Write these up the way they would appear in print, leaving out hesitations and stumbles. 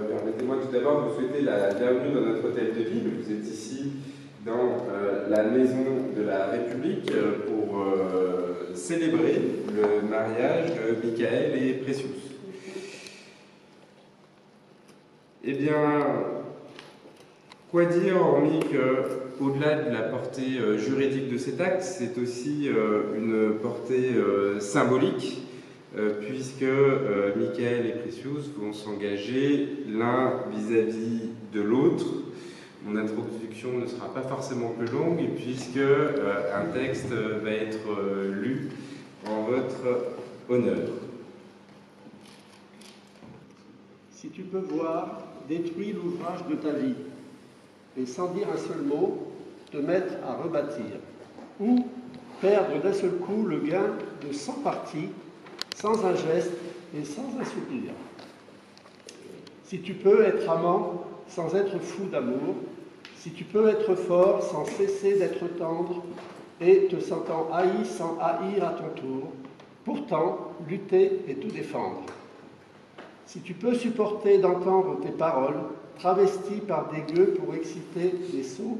Permettez-moi tout d'abord de vous souhaiter la bienvenue dans notre hôtel de ville. Vous êtes ici dans la maison de la République pour célébrer le mariage de Michael et Precious. Eh bien, quoi dire hormis qu'au-delà de la portée juridique de cet acte, c'est aussi une portée symbolique, puisque Michael et Precious vont s'engager l'un vis-à-vis de l'autre. Mon introduction ne sera pas forcément plus longue, puisque un texte va être lu en votre honneur. Si tu peux voir, détruis l'ouvrage de ta vie, et sans dire un seul mot, te mettre à rebâtir, ou perdre d'un seul coup le gain de 100 parties, sans un geste et sans un soupir. Si tu peux être amant sans être fou d'amour, si tu peux être fort sans cesser d'être tendre et te sentant haï sans haïr à ton tour, pourtant lutter et te défendre. Si tu peux supporter d'entendre tes paroles, travesties par des gueux pour exciter les sots,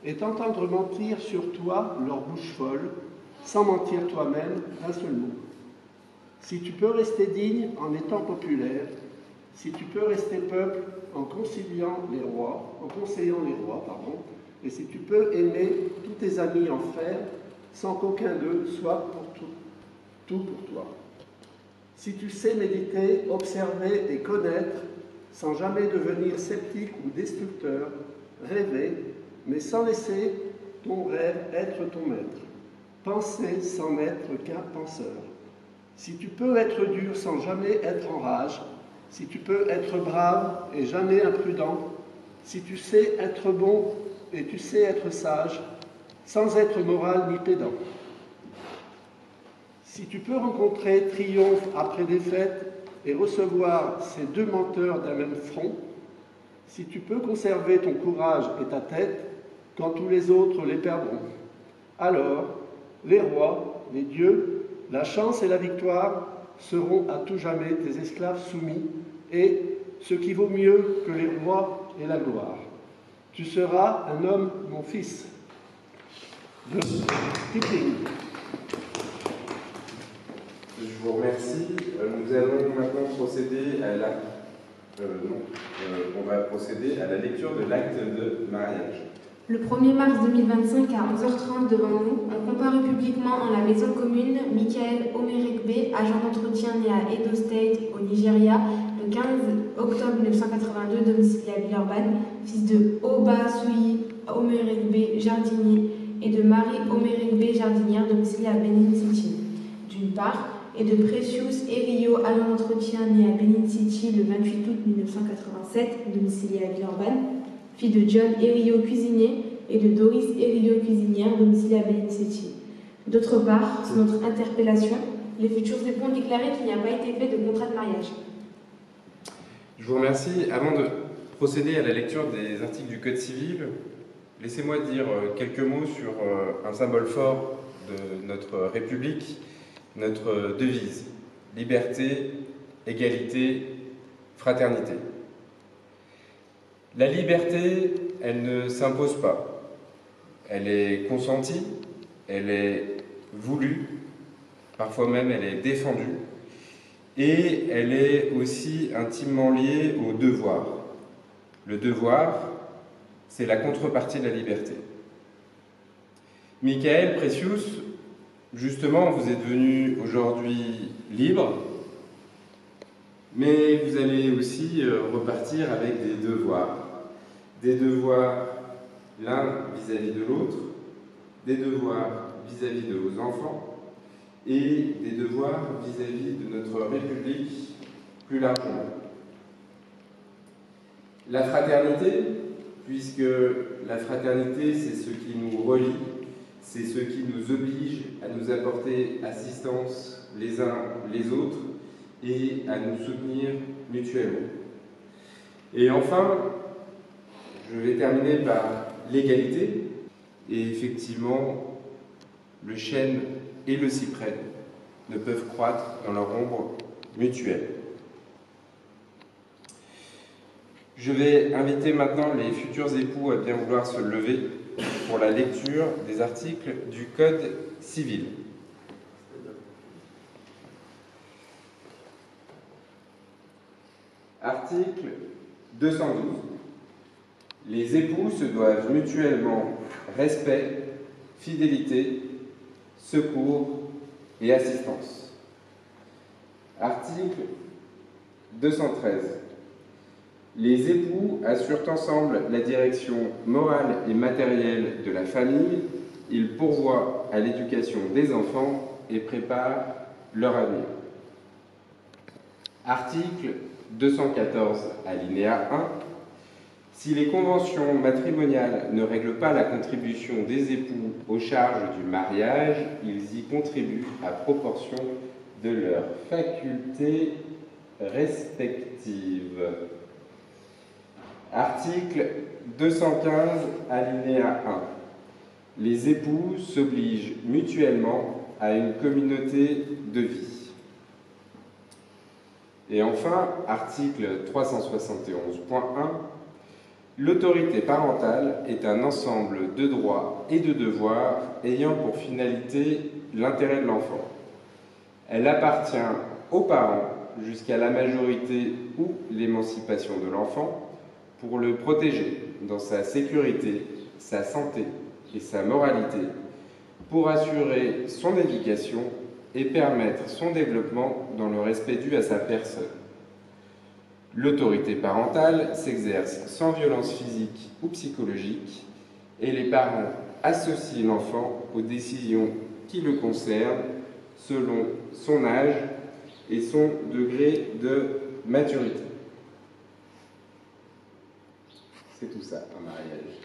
et t'entendre mentir sur toi leur bouche folle, sans mentir toi-même un seul mot. Si tu peux rester digne en étant populaire, si tu peux rester peuple en conseillant les rois, et si tu peux aimer tous tes amis en fer, sans qu'aucun d'eux soit pour tout pour toi. Si tu sais méditer, observer et connaître, sans jamais devenir sceptique ou destructeur, rêver, mais sans laisser ton rêve être ton maître, penser sans n'être qu'un penseur. Si tu peux être dur sans jamais être en rage, si tu peux être brave et jamais imprudent, si tu sais être bon et tu sais être sage, sans être moral ni pédant. Si tu peux rencontrer triomphe après défaite et recevoir ces deux menteurs d'un même front, si tu peux conserver ton courage et ta tête quand tous les autres les perdront, alors les rois, les dieux, la chance et la victoire seront à tout jamais tes esclaves soumis, et ce qui vaut mieux que les rois et la gloire. Tu seras un homme, mon fils. De Kipling. Je vous remercie. Nous allons maintenant procéder à la... on va procéder à la lecture de l'acte de mariage. Le 1er mars 2025 à 11h30 devant nous, on comparu publiquement en la maison commune Michael Omerekbe, agent d'entretien né à Edo State au Nigeria, le 15 octobre 1982, domicilié à Villeurbanne, fils de Oba Suyi Omerekbe, jardinier, et de Marie Omerekbe, jardinière, domiciliée à Benin City, d'une part, et de Precious Erio, agent d'entretien né à Benin City le 28 août 1987, domicilié à Villeurbanne, fille de John Erio, cuisinier, et de Doris Erio, cuisinière, domiciliée à Benin City. D'autre part, sur notre interpellation, les futurs époux ont déclaré qu'il n'y a pas été fait de contrat de mariage. Je vous remercie. Avant de procéder à la lecture des articles du Code civil, laissez-moi dire quelques mots sur un symbole fort de notre République, notre devise: liberté, égalité, fraternité. La liberté, elle ne s'impose pas. Elle est consentie, elle est voulue, parfois même elle est défendue, et elle est aussi intimement liée au devoir. Le devoir, c'est la contrepartie de la liberté. Michael, Precious, justement, vous êtes venu aujourd'hui libre, Mais vous allez aussi repartir avec des devoirs. Des devoirs l'un vis-à-vis de l'autre, des devoirs vis-à-vis de vos enfants et des devoirs vis-à-vis de notre République plus largement. La fraternité, puisque la fraternité, c'est ce qui nous relie, c'est ce qui nous oblige à nous apporter assistance les uns les autres et à nous soutenir mutuellement. Et enfin, je vais terminer par l'égalité. Et effectivement, le chêne et le cyprès ne peuvent croître dans leur ombre mutuelle. Je vais inviter maintenant les futurs époux à bien vouloir se lever pour la lecture des articles du Code civil. Article 212. Les époux se doivent mutuellement respect, fidélité, secours et assistance. Article 213. Les époux assurent ensemble la direction morale et matérielle de la famille, ils pourvoient à l'éducation des enfants et préparent leur avenir. Article 214, alinéa 1. Si les conventions matrimoniales ne règlent pas la contribution des époux aux charges du mariage, ils y contribuent à proportion de leurs facultés respectives. Article 215, alinéa 1. Les époux s'obligent mutuellement à une communauté de vie. Et enfin, article 371.1. L'autorité parentale est un ensemble de droits et de devoirs ayant pour finalité l'intérêt de l'enfant. Elle appartient aux parents jusqu'à la majorité ou l'émancipation de l'enfant pour le protéger dans sa sécurité, sa santé et sa moralité, pour assurer son éducation et permettre son développement dans le respect dû à sa personne. L'autorité parentale s'exerce sans violence physique ou psychologique et les parents associent l'enfant aux décisions qui le concernent selon son âge et son degré de maturité. C'est tout ça, un mariage.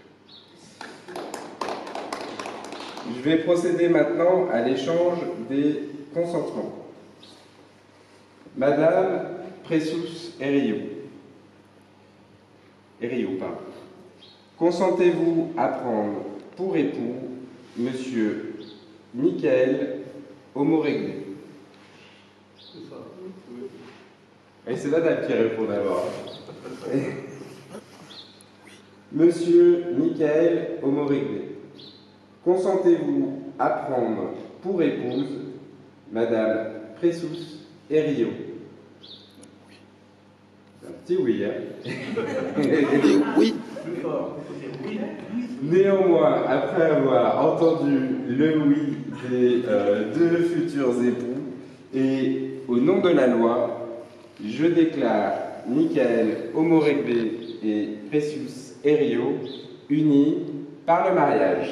Je vais procéder maintenant à l'échange des consentements. Madame Pressous Herriot, consentez-vous à prendre pour époux Monsieur Michael Omoregle? Et c'est madame qui répond d'abord. Monsieur Michael Omoregle, consentez-vous à prendre pour épouse Madame Pressous Herriot? Un petit oui, hein. Oui. Néanmoins, après avoir entendu le oui des deux futurs époux, et au nom de la loi, je déclare Michael Omoregle et Pressous Herriot unis par le mariage.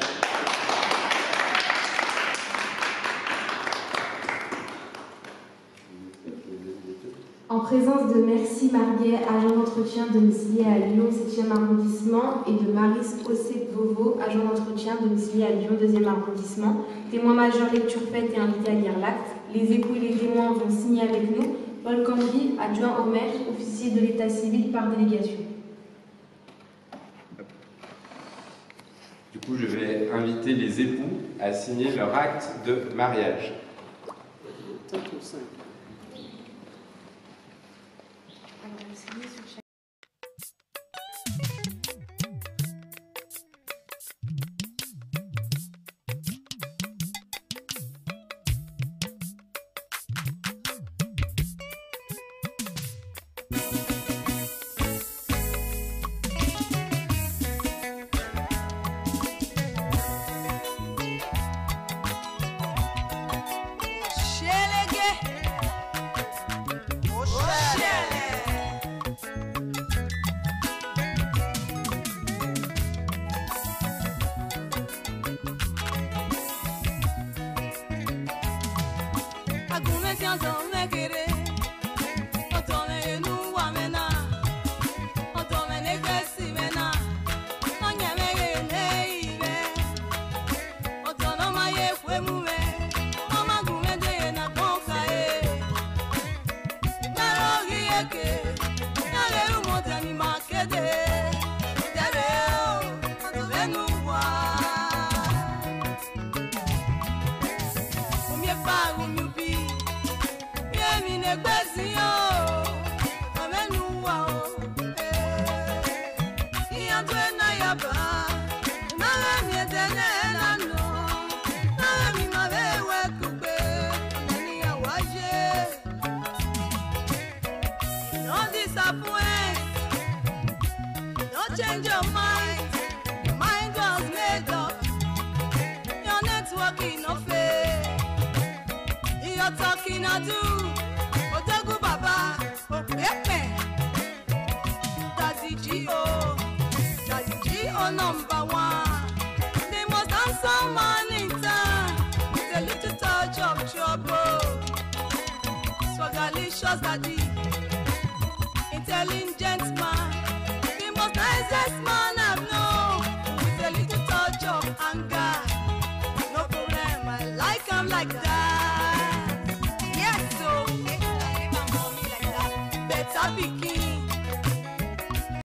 En présence de Merci Marguet, agent d'entretien domicilié à Lyon 7e arrondissement, et de Maris Ossé-Vovo, agent d'entretien domicilié à Lyon 2e arrondissement, témoin majeur lecture faite et invité à lire l'acte, les époux et les témoins vont signer avec nous. Paul Cambry, adjoint au maire, officier de l'état civil par délégation. Du coup, je vais inviter les époux à signer leur acte de mariage. Change your mind. Your mind was made up. Your networking no fair. You're talking I do. Otagu Baba, Opepe. Daddy G.O. Daddy G.O. #1. They must answer man in time with a little touch of trouble. Swagalicious Daddy. Intelligent.